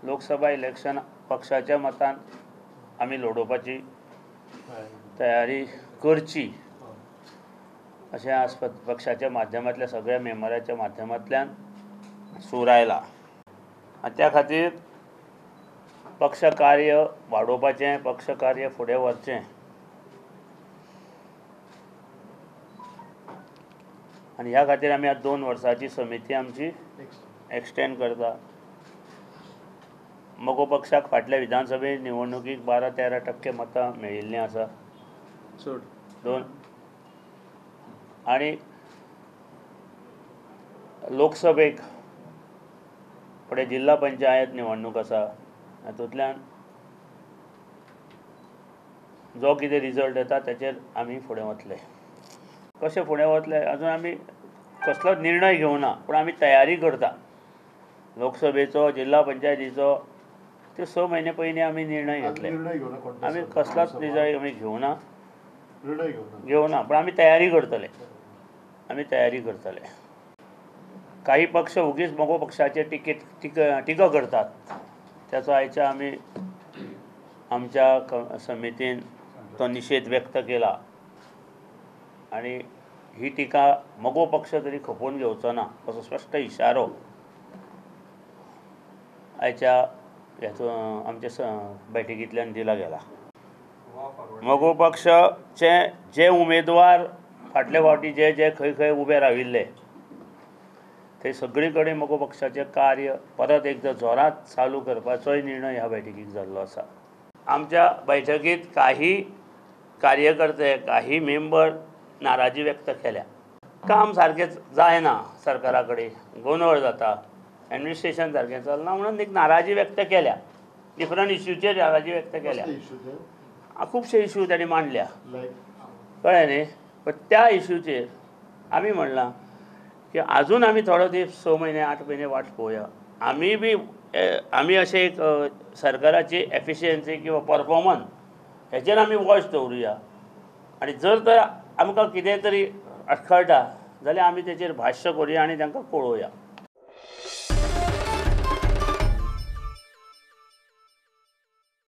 Lok Sabha election पक्षाच्या मतान आमी लढोवपाची तयारी करची अशें आज पक्षाच्या माध्यमांतल्या सगळ्या मेंबराच्या माध्यमांतल्यान सूर आयला। आनी त्या खातीर पक्ष कार्य वाडोवपाचें, पक्ष कार्य फुडें व्हरचें आनी ह्या खातीर आमी आज 2 वर्सांची समिती आमची एक्सटेंड करता। मगो पक्षाक फाटल्या विधानसभे निवडणुकीक 12-13% मतां मेळिल्लीं आसा दोन आनी लोकसभेक फुडें जिल्हा पंचायत निवडणूक आसा। हातूंतल्यान जो कितें रिजल्ट येता ताचेर आमी फुडें वतले। कशें फुडें वतले अजून आमी कसलोच निर्णय घेवना, पूण आमी तयारी करता। लोकसभेचो जिल्हा पंचायतीचो ते 6 म्हयने पयलीं आमी निर्णय घेतले। आमी कसलोच निर्णय आमी घेवना पूण आमी तयारी करतले। काही पक्ष उगीच मगो पक्षाचेर टिका करतात, त्याचो आयच्या आमी आमच्या समितीन तो निशेध व्यक्त केला आनी ही टिका मगो पक्ष तरी खपोवन घेवचो ना असो स्पश्ट इशारो आयच्या आमच्या बैठकींतल्यान दिला गेला। मगो पक्षाचे जे उमेदवार फाटले फावटी जे खंय उबे राविल्ले ते सगळे कडेन मगो पक्षाचें कार्य परत एकदां जोरात चालू करपाचोय निर्णय ह्या बैठकीक जाल्लो आसा। आमच्या बैठकीत काही कार्यकर्ते, काही मेंबर नाराजी व्यक्त केल्या। काम सारकें जायना, सरकारा कडेन गोंधळ जाता, एडमिनिस्ट्रेशन सारकें चलना म्हणून एक नाराजी व्यक्त केल्या। डिफरंट इश्यूचेर नाराजी व्यक्त केल्या। खुबशे इश्यू तांणी मांडल्या, कळ्ळें न्ही। पण त्या इश्यूचेर आमी म्हणलां की आजून आमी थोडो दीस 6 म्हयने 8 म्हयने वाट पळोवया। आमी अशें एक सरकाराची एफिशियन्सी किंवा परफॉर्मन्स हेचेर आमी वॉच दवरुया आनी जर तर आमकां कितें तरी अडखळटा जाल्यार आमी तेचेर भाश्य करुया आनी तांकां कळोवया।